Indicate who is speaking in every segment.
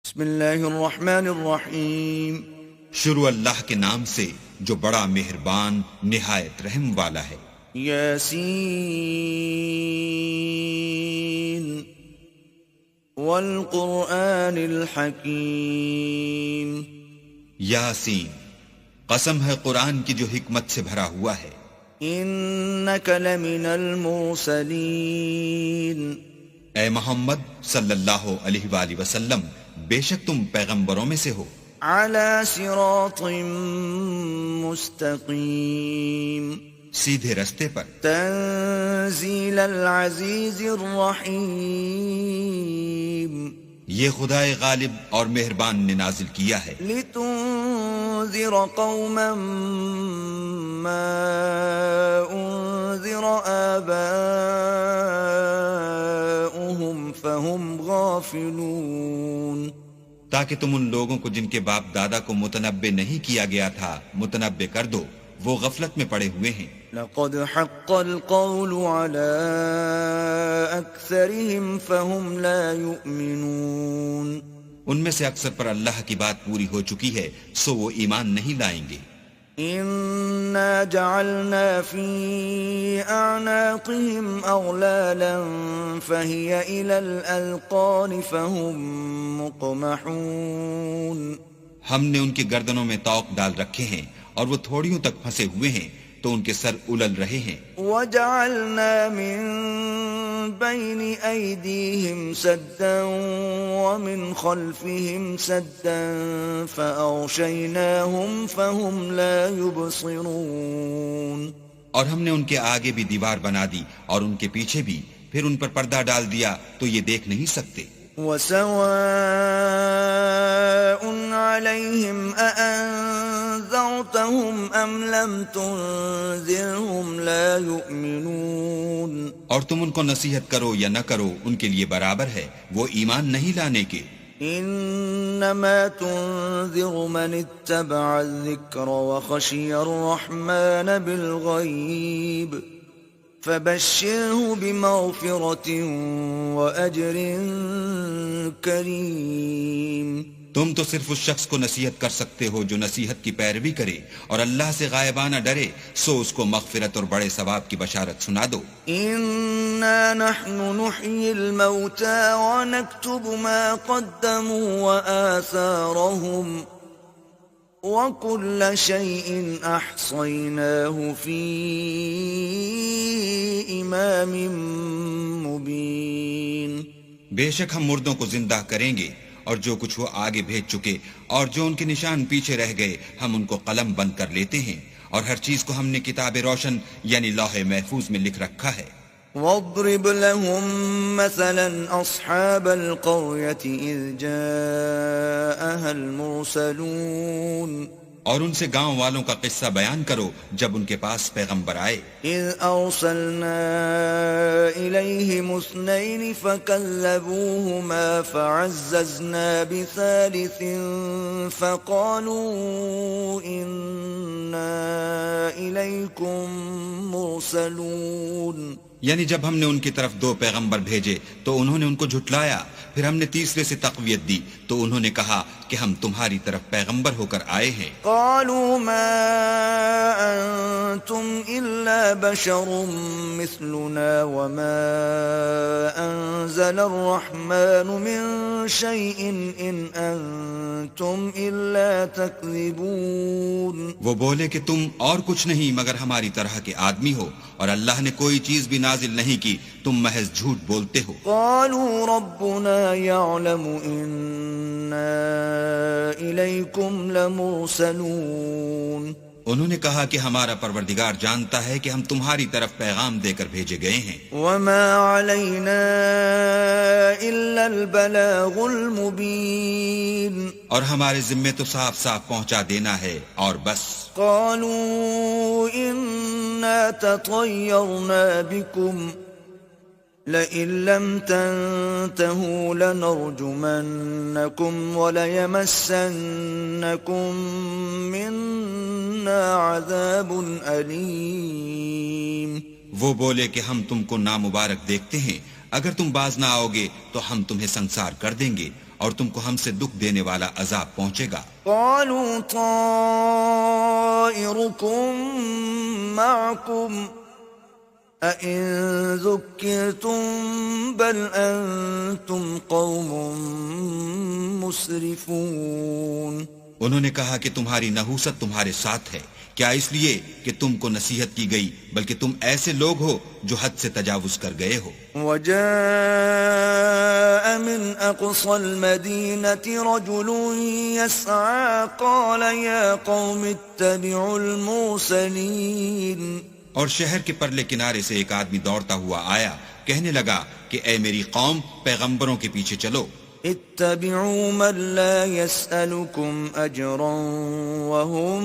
Speaker 1: بسم اللہ الرحمن الرحیم.
Speaker 2: شروع اللہ کے نام سے جو بڑا مہربان نہایت رحم والا ہے.
Speaker 1: یاسین والقرآن الحکیم.
Speaker 2: یاسین، قسم ہے قرآن کی جو حکمت سے بھرا ہوا ہے.
Speaker 1: انک لمن المرسلین.
Speaker 2: اے محمد صلی اللہ علیہ وآلہ وسلم، بے شک تم پیغمبروں میں سے ہو.
Speaker 1: علی صراط مستقیم.
Speaker 2: سیدھے رستے پر.
Speaker 1: تنزیل العزیز الرحیم.
Speaker 2: یہ خدائے غالب اور مہربان نے نازل کیا ہے.
Speaker 1: لتنذر قوما ما انذر آباؤهم فهم غافلون.
Speaker 2: تاکہ تم ان لوگوں کو جن کے باپ دادا کو متنبع نہیں کیا گیا تھا متنبع کر دو، وہ غفلت میں پڑے ہوئے ہیں.
Speaker 1: لقد حق القول على أكثرهم فهم لا يؤمنون.
Speaker 2: ان میں سے اکثر پر اللہ کی بات پوری ہو چکی ہے، سو وہ ایمان نہیں لائیں گے.
Speaker 1: إنا جعلنا في أعناقهم أغلالا فهي إلى الأذقان فهم مقمحون.
Speaker 2: ہم نے ان کی گردنوں میں طوق ڈال رکھے ہیں اور وہ تھوڑیوں تک پھنسے ہوئے ہیں تو ان کے سر الل رہے ہیں.
Speaker 1: وجعلنا من بين أيديهم سدا ومن خلفهم سدا فأغشيناهم فهم لا يبصرون.
Speaker 2: اور ہم نے ان کے آگے بھی دیوار بنا دی اور ان کے پیچھے بھی، پھر ان پر پردہ ڈال دیا تو یہ دیکھ نہیں سکتے.
Speaker 1: وسواء عليهم أأنذرتهم أم لم تنذرهم لا يؤمنون.
Speaker 2: اور تم ان کو نصیحت کرو یا نہ کرو ان کے لیے برابر ہے، وہ ایمان نہیں لانے کے.
Speaker 1: انما تنذر من اتبع الذکر وخشی الرحمن بالغیب فبشره بمغفرة وأجر کریم.
Speaker 2: تم تو صرف اس شخص کو نصیحت کر سکتے ہو جو نصیحت کی پیروی کرے اور اللہ سے غائبانہ ڈرے، سو اس کو مغفرت اور بڑے ثواب کی بشارت سنا دو.
Speaker 1: انا نحن نحيي الموتى ونكتب ما قدموا وآثارهم وكل شيء احصيناه في امام مبين.
Speaker 2: بے شک ہم مردوں کو زندہ کریں گے اور جو کچھ وہ آگے بھیج چکے اور جو ان کے نشان پیچھے رہ گئے ہم ان کو قلم بند کر لیتے ہیں، اور ہر چیز کو ہم نے کتاب روشن یعنی لوح محفوظ میں لکھ رکھا ہے.
Speaker 1: واضرب لهم مثلا أصحاب القرية إذ جاءها المرسلون.
Speaker 2: اور ان سے گاؤں والوں کا قصہ بیان کرو جب ان کے پاس پیغمبر آئے.
Speaker 1: إذ أرسلنا إليهم اثنين فكذبوهما فعززنا بثالث فقالوا إنا إليكم مرسلون.
Speaker 2: یعنی جب ہم نے ان کی طرف دو پیغمبر بھیجے تو انہوں نے ان کو جھٹلایا، پھر ہم نے تیسرے سے تقویت دی تو انہوں نے کہا کہ ہم تمہاری طرف پیغمبر ہو کر آئے ہیں.
Speaker 1: قالوا ما أنتم إلا بشر مثلنا وما أنزل الرحمن من شيء إن أنتم إلا تكذبون.
Speaker 2: وہ بولے کہ تم اور کچھ نہیں مگر ہماری طرح کے آدمی ہو اور اللہ نے کوئی چیز بھی نازل نہیں کی، تم محض جھوٹ بولتے ہو.
Speaker 1: قالوا ربنا يعلم إنا إليكم لمرسلون.
Speaker 2: انہوں نے کہا کہ ہمارا پروردگار جانتا ہے کہ ہم تمہاری طرف پیغام دے کر بھیجے گئے ہیں.
Speaker 1: وما علينا إلا البلاغ المبين.
Speaker 2: اور ہمارے ذمے تو صاف صاف پہنچا دینا ہے اور بس.
Speaker 1: قالوا إنا تطيرنا بكم لئن لم تنتهوا لنرجمنكم وليمسنكم منا عذاب أليم.
Speaker 2: وہ بولے کہ ہم تم کو نامبارک دیکھتے ہیں، اگر تم باز نہ آؤ گے تو ہم تمہیں سنسار کر دیں گے اور تم کو ہم سے دکھ دینے والا عذاب پہنچے گا۔
Speaker 1: قالوا طائركم معكم أئن ذكرتم بل أنتم قوم مسرفون۔
Speaker 2: انہوں نے کہا کہ تمہاری نحوست تمہارے ساتھ ہے، کیا اس لیے کہ تم کو نصیحت کی گئی، بلکہ تم ایسے لوگ ہو جو حد سے تجاوز کر گئے ہو۔
Speaker 1: وجاء من أقصى المدينة رجل يسعى قال يا قوم اتبعوا المرسلين۔
Speaker 2: اور شہر کے پرلے کنارے سے ایک آدمی دوڑتا ہوا آیا، کہنے لگا کہ اے میری قوم، پیغمبروں کے پیچھے چلو۔
Speaker 1: اتبعوا من لا يسألكم أجرا وهم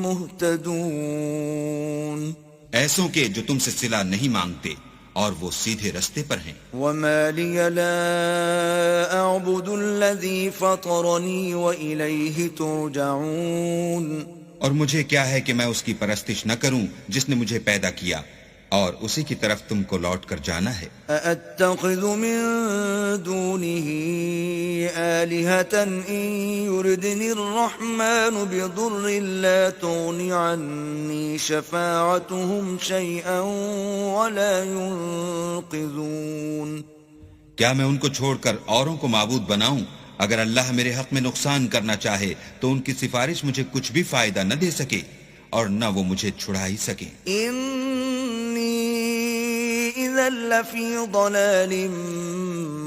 Speaker 1: مهتدون۔
Speaker 2: ایسوں کے جو تم سے صلہ نہیں مانگتے اور وہ سیدھے رستے پر ہیں۔
Speaker 1: وما لي لا أعبد الذي فطرني وإليه ترجعون۔
Speaker 2: اور مجھے کیا ہے کہ میں اس کی پرستش نہ کروں جس نے مجھے پیدا کیا، اور اسی کی طرف تم کو لوٹ کر جانا ہے۔
Speaker 1: أأتخذ من دونه آلهة إن يردني الرحمن بضر لا تغن عني شفاعتهم شيئا ولا ينقذون۔
Speaker 2: کیا میں ان کو چھوڑ کر اوروں کو معبود بناؤں؟ اگر اللہ میرے حق میں نقصان کرنا چاہے تو ان کی سفارش مجھے کچھ بھی فائدہ نہ دے سکے اور نہ وہ مجھے چھڑا ہی سکے۔
Speaker 1: إذا لفي ضلال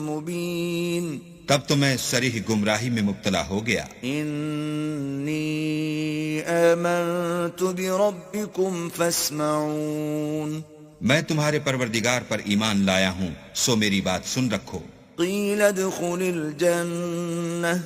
Speaker 1: مبين۔
Speaker 2: تب تو میں صریح گمراہی میں مبتلا ہو گیا۔
Speaker 1: إني آمنت بربكم فاسمعون۔
Speaker 2: میں تمہارے پروردگار پر ایمان لایا ہوں، سو میری بات سن رکھو۔
Speaker 1: قيل ادخل الجنة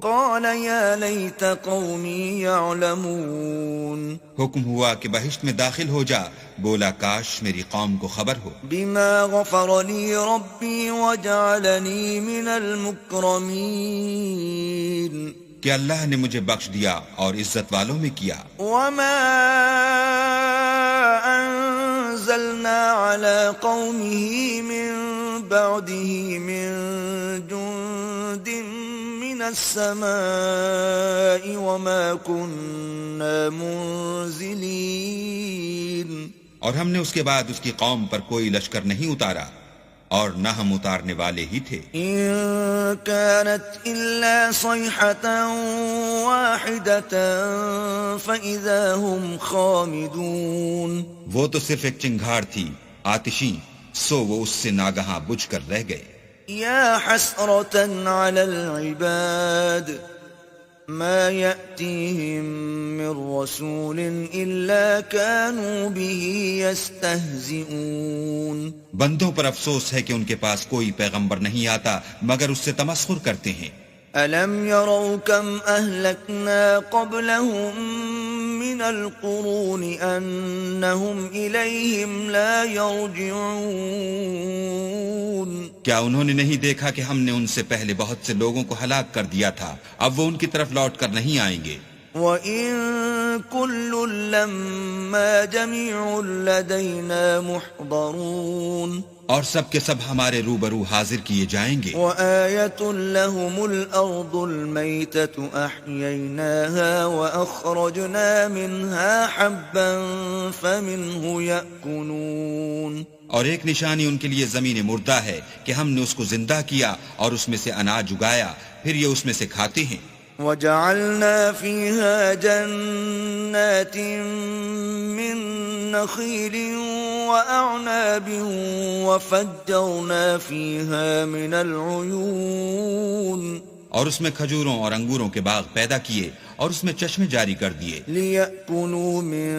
Speaker 1: قال يا ليت قومي يعلمون۔
Speaker 2: حکم ہوا کہ بہشت میں داخل ہو جا، بولا کاش میری قوم کو خبر ہو۔
Speaker 1: بما غفر لي ربي وجعلني من المكرمين۔
Speaker 2: کہ اللہ نے مجھے بخش دیا اور عزت والوں میں کیا۔
Speaker 1: وما أنزلنا على قومه من بعده من جند من السماء وما كنا منزلين۔
Speaker 2: اور ہم نے اس کے بعد اس کی قوم پر کوئی لشکر نہیں اتارا اور نہ ہم اتارنے والے ہی تھے۔
Speaker 1: إن كانت إلا صيحة واحدة فإذا هم خامدون۔
Speaker 2: وہ تو صرف ایک چنگھاڑ تھی آتشی، سو وہ اس سے ناگہاں بجھ کر رہ گئے۔
Speaker 1: يا حسرة على العباد ما يأتيهم من رسول إلا كانوا به يستهزئون۔
Speaker 2: بندوں پر افسوس ہے کہ ان کے پاس کوئی پیغمبر نہیں آتا مگر اس سے تمسخر کرتے ہیں۔
Speaker 1: ألم يروا كم أهلكنا قبلهم من القرون أنهم إليهم لا يرجعون۔
Speaker 2: کیا انہوں نے نہیں دیکھا کہ ہم نے ان سے پہلے بہت سے لوگوں کو ہلاک کر دیا تھا، اب وہ ان کی طرف لوٹ کر نہیں آئیں گے۔
Speaker 1: وَإِن كُلٌّ لَّمَّا جَمِيعٌ لَّدَيْنَا مُحْضَرُونَ۔
Speaker 2: اور سب کے سب ہمارے روبرو حاضر کیے جائیں گے۔
Speaker 1: وَآيَةٌ لَّهُمُ الْأَرْضُ الْمَيْتَةُ أَحْيَيْنَاهَا وَأَخْرَجْنَا مِنْهَا حَبًّا فَمِنْهُ يَأْكُلُونَ۔
Speaker 2: اور ایک نشانی ان کے لیے زمین مردہ ہے کہ ہم نے اس کو زندہ کیا اور اس میں سے اناج اگایا، پھر یہ اس میں سے کھاتے ہیں۔
Speaker 1: وَجَعَلْنَا فِيهَا جَنَّاتٍ مِّن نَّخِيلٍ وَأَعْنَابٍ وَفَجَّرْنَا فِيهَا مِنَ الْعُيُونِ۔
Speaker 2: اور اس میں کھجوروں اور انگوروں کے باغ پیدا کیے اور اس میں چشمے جاری کر دیے۔
Speaker 1: لِيَأْكُلُوا مِن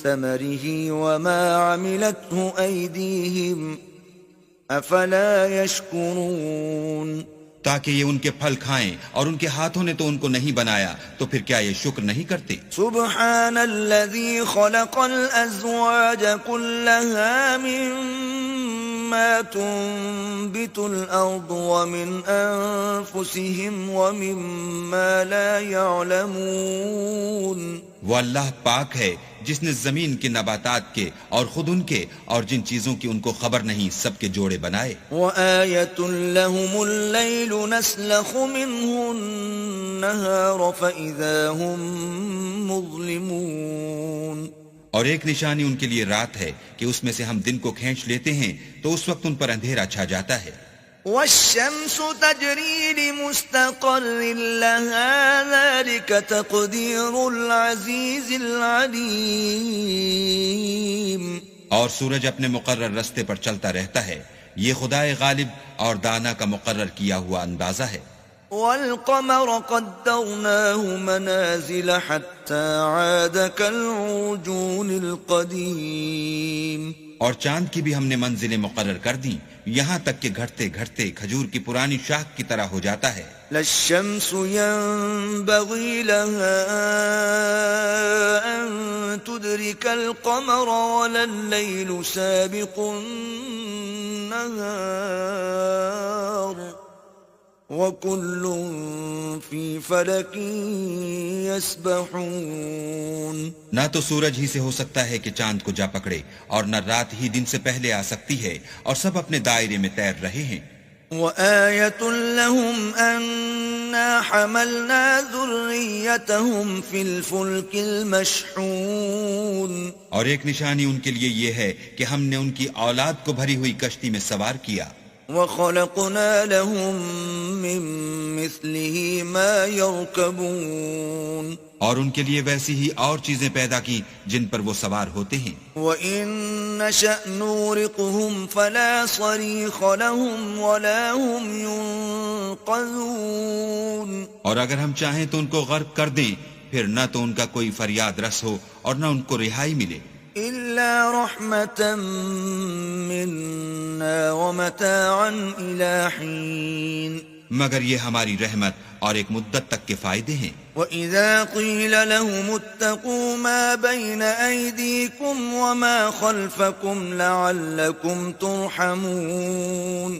Speaker 1: ثَمَرِهِ وَمَا عَمِلَتْهُ أَيْدِيهِمْ أَفَلَا يَشْكُرُونَ۔
Speaker 2: تاکہ یہ ان کے پھل کھائیں اور ان کے ہاتھوں نے تو ان کو نہیں بنایا، تو پھر کیا یہ شکر نہیں کرتے؟
Speaker 1: سبحان الذي خلق الأزواج كلها مما تنبت الأرض ومن أنفسهم ومما لا يعلمون۔
Speaker 2: وہ اللہ پاک ہے جس نے زمین کے نباتات کے اور خود ان کے اور جن چیزوں کی ان کو خبر نہیں سب کے جوڑے بنائے.
Speaker 1: وآية لهم الليل نسلخ منه النهار فإذا هم مظلمون.
Speaker 2: اور ایک نشانی ان کے لیے رات ہے کہ اس میں سے ہم دن کو کھینچ لیتے ہیں تو اس وقت ان پر اندھیرا چھا جاتا ہے.
Speaker 1: والشمس تجري لمستقر لها ذلك تقدير العزيز العليم.
Speaker 2: اور سورج اپنے مقرر رستے پر چلتا رہتا ہے، یہ خدائے غالب اور دانا کا مقرر کیا ہوا اندازہ ہے.
Speaker 1: والقمر قدرناه منازل حتى عاد كالعرجون القديم.
Speaker 2: اور چاند کی بھی ہم نے منزلیں مقرر کر دیں یہاں تک کہ گھٹتے گھٹتے کھجور کی پرانی شاخ کی طرح ہو جاتا ہے.
Speaker 1: لا الشمس ينبغي لها أن تدرك القمر ولا الليل سابق النهار وكل في فلك يسبحون.
Speaker 2: نہ تو سورج ہی سے ہو سکتا ہے کہ چاند کو جا پکڑے اور نہ رات ہی دن سے پہلے آ سکتی ہے اور سب اپنے دائرے میں تیر رہے ہیں.
Speaker 1: وآية لهم أنا حملنا ذريتهم في الفلك المشحون.
Speaker 2: اور ایک نشانی ان کے لیے یہ ہے کہ ہم نے ان کی اولاد کو بھری ہوئی کشتی میں سوار کیا.
Speaker 1: وخلقنا لهم من مثله ما يركبون.
Speaker 2: اور ان کے لیے ویسی ہی اور چیزیں پیدا کی جن پر وہ سوار ہوتے ہیں.
Speaker 1: وَإِن نَّشَأْ نُغْرِقْهُمْ فَلَا صَرِيخَ لَهُمْ وَلَا هُمْ يُنقَذُونَ. اور
Speaker 2: اگر ہم چاہیں تو ان کو غرق کر دیں پھر نہ تو ان کا کوئی فریاد رس ہو اور نہ ان کو رہائی ملے.
Speaker 1: إِلَّا رَحْمَةً مِّنَّا وَمَتَاعًا إِلَىٰ حِينٍ.
Speaker 2: مگر یہ ہماری رحمت اور ایک مدت تک کے فائدے ہیں.
Speaker 1: وَإِذَا قِيلَ لَهُمُ اتَّقُوا مَا بَيْنَ أَيْدِيكُمْ وَمَا خَلْفَكُمْ لَعَلَّكُمْ تُرْحَمُونَ.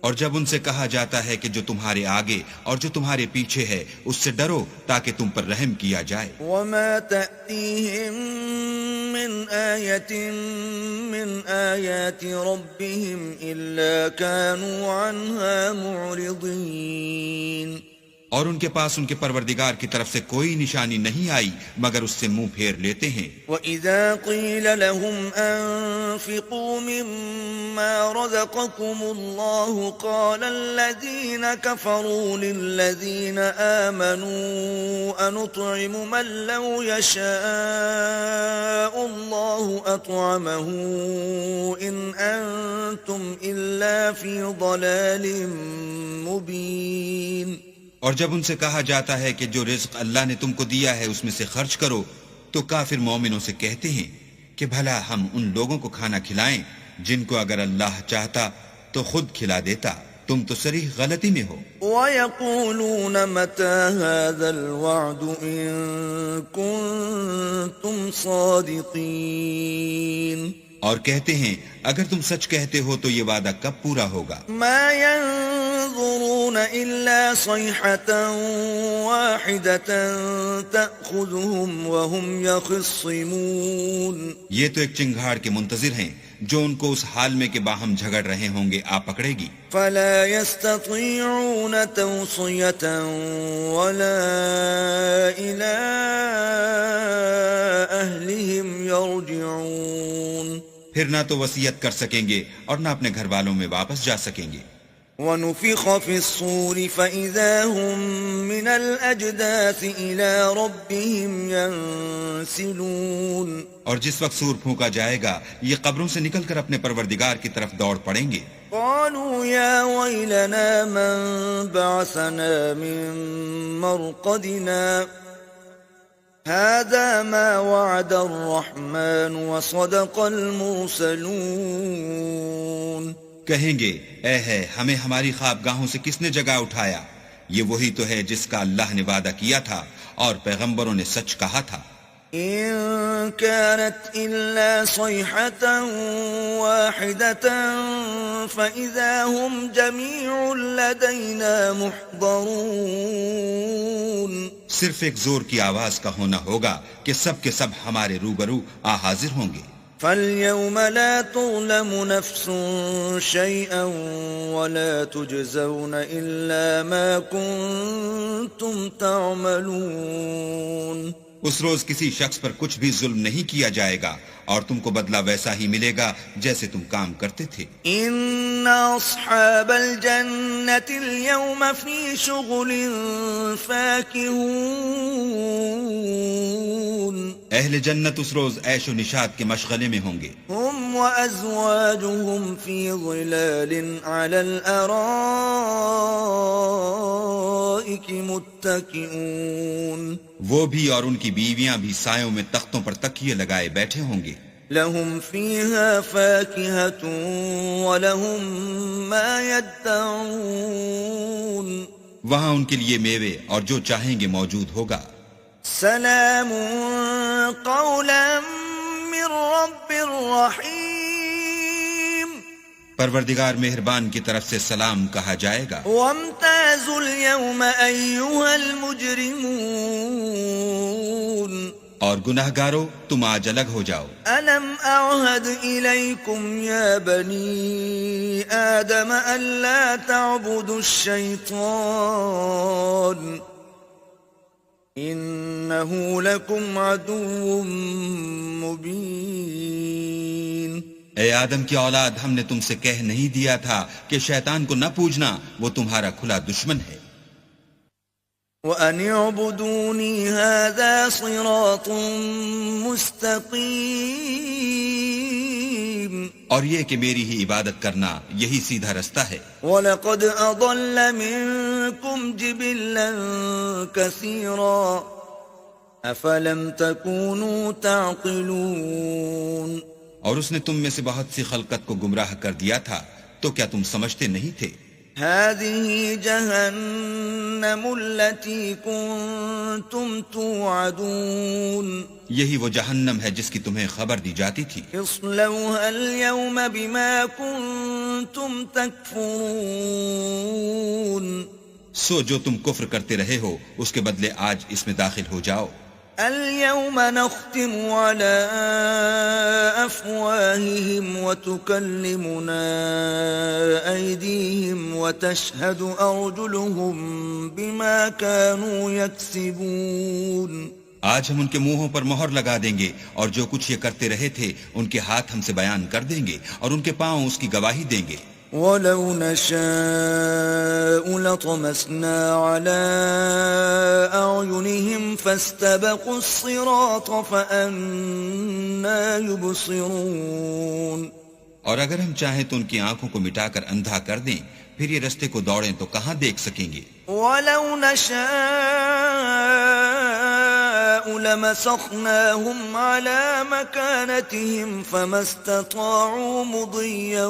Speaker 2: اور جب ان سے کہا جاتا ہے کہ جو تمہارے آگے اور جو تمہارے پیچھے ہے اس سے ڈرو تاکہ تم پر رحم کیا جائے.
Speaker 1: وَمَا تَأْتِيهِم مِّنْ آيَةٍ مِّنْ آيَاتِ رَبِّهِمْ إِلَّا كَانُوا عَنْهَا مُعْرِضِينَ.
Speaker 2: اور ان کے پاس ان کے پروردگار کی طرف سے کوئی نشانی نہیں آئی مگر اس سے منہ پھیر لیتے ہیں.
Speaker 1: وَإِذَا قِيلَ لَهُمْ أَنفِقُوا مِمَّا رَزَقَكُمُ اللَّهُ قَالَ الَّذِينَ كَفَرُوا لِلَّذِينَ آمَنُوا أَنُطْعِمُ مَن لَّوْ يَشَاءُ اللَّهُ أَطْعَمَهُ إِنْ أَنتُمْ إِلَّا فِي ضَلَالٍ مُّبِينٍ.
Speaker 2: اور جب ان سے کہا جاتا ہے کہ جو رزق اللہ نے تم کو دیا ہے اس میں سے خرچ کرو تو کافر مومنوں سے کہتے ہیں کہ بھلا ہم ان لوگوں کو کھانا کھلائیں جن کو اگر اللہ چاہتا تو خود کھلا دیتا. تم تو صریح غلطی میں ہو.
Speaker 1: وَيَقُولُونَ مَتَى هَذَا الْوَعْدُ إِن كُنتُمْ صَادِقِينَ.
Speaker 2: اور کہتے ہیں اگر تم سچ کہتے ہو تو یہ وعدہ کب پورا ہوگا.
Speaker 1: ما ينظرون إلا صيحة واحدة تأخذهم وهم يخصمون.
Speaker 2: یہ تو ایک چنگھاڑ کے منتظر ہیں جو ان کو اس حال میں کہ باہم جھگڑ رہے ہوں گے آ پکڑے گی.
Speaker 1: فلا يستطيعون توصية ولا إلى أهلهم يرجعون.
Speaker 2: پھر نہ تو وصیت کر سکیں گے اور نہ اپنے گھر والوں میں واپس جا سکیں گے.
Speaker 1: وَنُفِخَ فِي الصُّورِ فَإِذَا هُم مِّنَ الْأَجْدَاثِ إِلَىٰ رَبِّهِمْ يَنسِلُونَ.
Speaker 2: اور جس وقت سور پھونکا جائے گا یہ قبروں سے نکل کر اپنے پروردگار کی طرف دوڑ پڑیں گے.
Speaker 1: قالوا يا ويلنا من بعثنا من مرقدنا هذا ما وعد الرحمن وصدق المرسلون.
Speaker 2: کہیں گے اے ہے ہمیں ہماری خوابگاہوں سے کس نے جگہ اٹھایا، یہ وہی تو ہے جس کا اللہ نے وعدہ کیا تھا اور پیغمبروں نے سچ کہا تھا.
Speaker 1: إن كانت إلا صيحة واحدة فإذا هم جميع لدينا محضرون.
Speaker 2: صرف ایک زور کی آواز کا ہونا ہوگا کہ سب کے سب ہمارے روبرو حاضر ہوں گے.
Speaker 1: فَالْيَوْمَ لَا تُظْلَمُ نَفْسٌ شَيْئًا وَلَا تُجْزَوْنَ إِلَّا مَا كُنتُمْ تَعْمَلُونَ.
Speaker 2: اس روز کسی شخص پر کچھ بھی ظلم نہیں کیا جائے گا اور تم کو بدلہ ویسا ہی ملے گا جیسے تم کام کرتے تھے.
Speaker 1: إِنَّ أَصْحَابَ الْجَنَّةِ الْيَوْمَ فِي شُغُلٍ فَاكِهُونَ.
Speaker 2: اہل جنت اس روز عیش و نشاط کے مشغلے میں ہوں گے.
Speaker 1: هم وأزواجهم في ظلال على الأرائك متكئون.
Speaker 2: وہ بھی اور ان کی بیویاں بھی سایوں میں تختوں پر تکیے لگائے بیٹھے ہوں گے.
Speaker 1: لهم فيها فاكهة ولهم ما يدعون.
Speaker 2: وہاں ان کے لیے میوے اور جو چاہیں گے موجود ہوگا.
Speaker 1: سلام قولا من رب رحیم.
Speaker 2: پروردگار مہربان کی طرف سے سلام کہا جائے گا.
Speaker 1: وامتازوا اليوم أيها المجرمون.
Speaker 2: اور گناہگارو تم آج الگ ہو جاؤ.
Speaker 1: ألم أعهد إليكم يا بني آدم ألا تعبدوا الشيطان إنه لكم عدو مبين.
Speaker 2: اے آدم کی اولاد، ہم نے تم سے کہہ نہیں دیا تھا کہ شیطان کو نہ پوجنا، وہ تمہارا کھلا دشمن ہے.
Speaker 1: وَأَنِ اعْبُدُونِي هَذَا صِرَاطٌ مُسْتَقِيمٌ.
Speaker 2: اور یہ کہ میری ہی عبادت کرنا یہی سیدھا رستہ ہے.
Speaker 1: وَلَقَدْ أَضَلَّ مِنكُمْ جِبِلًّا كَثِيرًا أَفَلَمْ تَكُونُوا تَعْقِلُونَ.
Speaker 2: اور اس نے تم میں سے بہت سی خلقت کو گمراہ کر دیا تھا، تو کیا تم سمجھتے نہیں تھے؟
Speaker 1: هذه جهنم التي كنتم توعدون.
Speaker 2: یہی وہ جہنم ہے جس کی تمہیں خبر دی جاتی تھی.
Speaker 1: اصلوها اليوم بما كنتم تكفرون.
Speaker 2: سو جو تم کفر کرتے رہے ہو اس کے بدلے آج اس میں داخل ہو جاؤ.
Speaker 1: اليوم نختم على أفواههم وتكلمنا أيديهم وتشهد أرجلهم بما كانوا يكسبون.
Speaker 2: آج ہم ان کے منہوں پر مہر لگا دیں گے اور جو کچھ یہ کرتے رہے تھے ان کے ہاتھ ہم سے بیان کر دیں گے اور ان کے پاؤں اس کی گواہی دیں گے.
Speaker 1: وَلَوْ نَشَاءُ لَطَمَسْنَا عَلَىٰ أَعْيُنِهِمْ فَاسْتَبَقُوا الصِّرَاطَ فَأَنَّىٰ يُبْصِرُونَ.
Speaker 2: اور اگر ہم چاہیں تو ان کی آنکھوں کو مٹا کر اندھا کر دیں، پھر یہ رستے کو دوڑیں تو کہاں دیکھ سکیں گے.
Speaker 1: وَلَوْ نَشَاءُ لَمَسَخْنَاهُمْ عَلَىٰ مَكَانَتِهِمْ فَمَا اسْتَطَاعُوا مُضِيًّا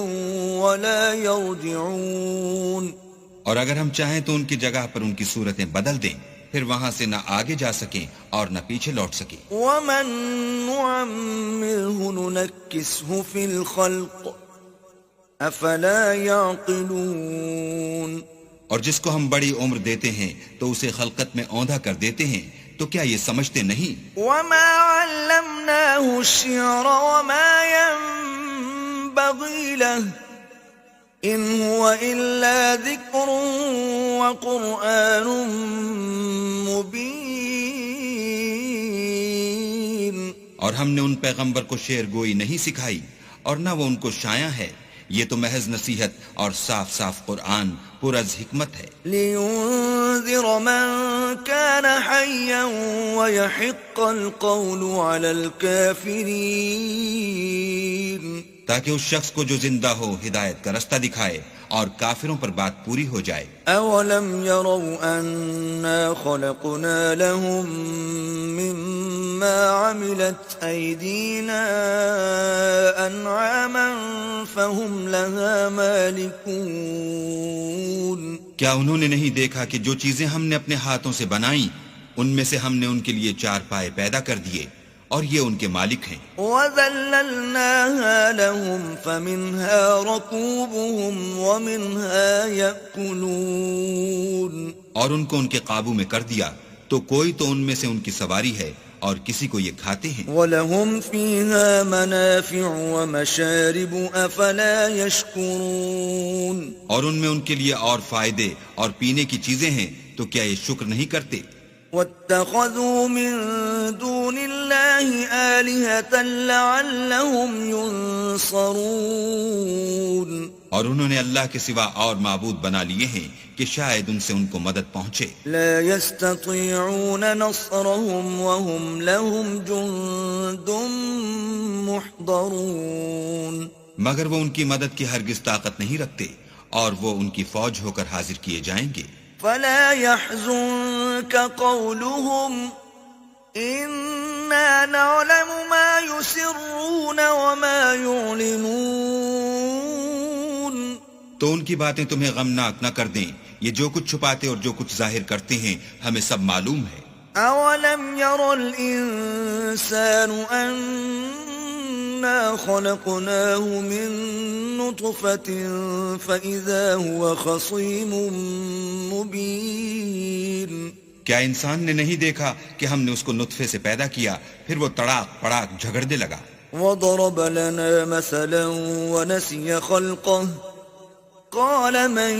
Speaker 1: وَلَا يَرْجِعُونَ.
Speaker 2: اور اگر ہم چاہیں تو ان کی جگہ پر ان کی صورتیں بدل دیں، پھر وہاں سے نہ آگے جا سکیں اور نہ پیچھے لوٹ سکیں.
Speaker 1: وَمَن نُعَمِّرْهُ نُنَكِّسْهُ فِي الْخَلْقِ أَفَلَا يَعْقِلُونَ.
Speaker 2: اور جس کو ہم بڑی عمر دیتے ہیں تو اسے خلقت میں اوندھا کر دیتے ہیں، تو کیا یہ سمجھتے نہیں؟
Speaker 1: وَمَا عَلَّمْنَاهُ الشِّعْرَ وَمَا يَنبَغِي لَهُ إِنْ هُوَ إِلَّا ذِكْرٌ وَقُرْآنٌ مُبِينٌ.
Speaker 2: اور ہم نے ان پیغمبر کو شعر گوئی نہیں سکھائی اور نہ وہ ان کو شایع ہے، یہ تو محض نصیحت اور صاف صاف قرآن پرز حکمت ہے.
Speaker 1: لِيُنذِرَ مَن كَانَ حَيًّا وَيَحِقَّ الْقَوْلُ عَلَى الْكَافِرِينَ.
Speaker 2: تاکہ اس شخص کو جو زندہ ہو ہدایت کا رستہ دکھائے اور کافروں پر بات پوری ہو جائے.
Speaker 1: أَوَلَمْ يَرَوْا أَنَّا خَلَقْنَا لَهُم مِّمَّا عَمِلَتْ أَيْدِينَا أَنْعَامًا فَهُمْ لَهَا مَالِكُونَ.
Speaker 2: کیا انہوں نے نہیں دیکھا کہ جو چیزیں ہم نے اپنے ہاتھوں سے بنائیں ان میں سے ہم نے ان کے لیے چار پائے پیدا کر دیے اور یہ ان کے مالک ہیں.
Speaker 1: وَذَلَّلْنَاهَا لَهُمْ فَمِنْهَا رَكُوبُهُمْ وَمِنْهَا يَأْكُلُونَ.
Speaker 2: اور ان کو ان کے قابو میں کر دیا تو تو کوئی تو ان میں سے ان کی سواری ہے اور کسی کو یہ کھاتے ہیں.
Speaker 1: وَلَهُمْ فِيهَا مَنَافِعُ وَمَشَارِبُ أَفَلَا يَشْكُرُونَ
Speaker 2: اور ان میں ان کے لیے اور فائدے اور پینے کی چیزیں ہیں تو کیا یہ شکر نہیں کرتے؟
Speaker 1: وَاتَّخَذُوا مِن دُونِ اللَّهِ آلِهَةً لَعَلَّهُمْ يُنصَرُونَ
Speaker 2: اور انہوں نے اللہ کے سوا اور معبود بنا لیے ہیں کہ شاید ان سے ان کو مدد پہنچے.
Speaker 1: لا يستطيعون نصرهم وهم لهم جند محضرون
Speaker 2: مگر وہ ان کی مدد کی ہرگز طاقت نہیں رکھتے اور وہ ان کی فوج ہو کر حاضر کیے جائیں گے.
Speaker 1: فلا يحزنك قولهم إنا نعلم ما يسرون وما يعلنون
Speaker 2: تو ان کی باتیں تمہیں غمناک نہ کر دیں. یہ جو کچھ چھپاتے اور جو کچھ ظاہر کرتے ہیں ہمیں سب معلوم ہے.
Speaker 1: أولم ير الإنسان أنا خلقناه من نطفة فإذا هو خصيم مبين
Speaker 2: کیا انسان نے نہیں دیکھا کہ ہم نے اس کو نطفے سے پیدا کیا پھر وہ تڑاک پڑاک جھگڑنے لگا.
Speaker 1: وضرب لنا مثلا ونسي خلقه قال من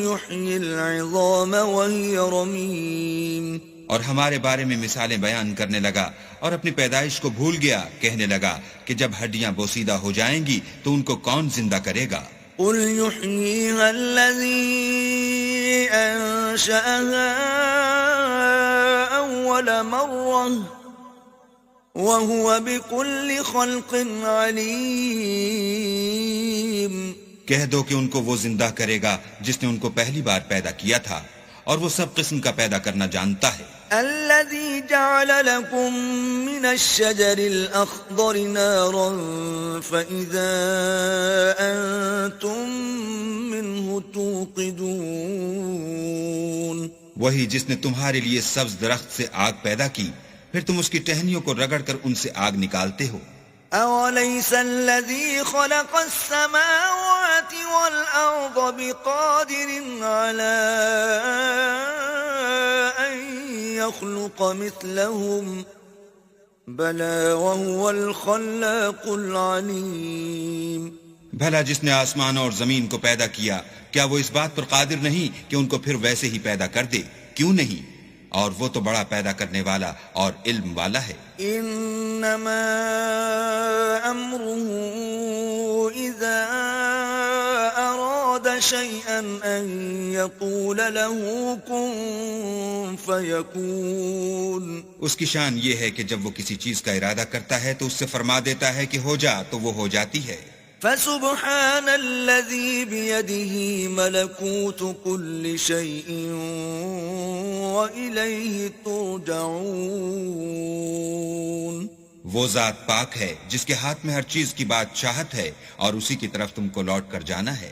Speaker 1: يحيي العظام وهي رميم
Speaker 2: اور ہمارے بارے میں مثالیں بیان کرنے لگا اور اپنی پیدائش کو بھول گیا. کہنے لگا کہ جب ہڈیاں بوسیدہ ہو جائیں گی تو ان کو کون زندہ کرے گا؟
Speaker 1: قل يحييها الذي أنشأها أول مرة وهو بكل خلق عليم
Speaker 2: کہہ دو کہ ان کو وہ زندہ کرے گا جس نے ان کو پہلی بار پیدا کیا تھا اور وہ سب قسم کا پیدا کرنا جانتا ہے.
Speaker 1: الذي جعل لكم من الشجر الأخضر نارا فإذا أنتم منه توقدون
Speaker 2: وہی جس نے تمہارے لیے سبز درخت سے آگ پیدا کی پھر تم اس کی ٹہنیوں کو رگڑ کر ان سے آگ نکالتے ہو.
Speaker 1: أوليس الذي خلق السماوات والأرض بقادر على أن يخلق مثلهم بلى وهو الخلاق العليم
Speaker 2: بھلا جس نے آسمان اور زمین کو پیدا کیا کیا وہ اس بات پر قادر نہیں کہ ان کو پھر ویسے ہی پیدا کر دے؟ کیوں نہیں؟ اور وہ تو بڑا پیدا کرنے والا اور علم والا ہے.
Speaker 1: انما امره اذا اراد شيئا ان يقول له كن فيكون
Speaker 2: اس کی شان یہ ہے کہ جب وہ کسی چیز کا ارادہ کرتا ہے تو اس سے فرما دیتا ہے کہ ہو جا تو وہ ہو جاتی ہے.
Speaker 1: فسبحان الذي بيده ملكوت كل شيء وإليه ترجعون
Speaker 2: وہ ذات پاک ہے جس کے ہاتھ میں ہر چیز کی بادشاہت ہے اور اسی کی طرف تم کو لوٹ کر جانا ہے.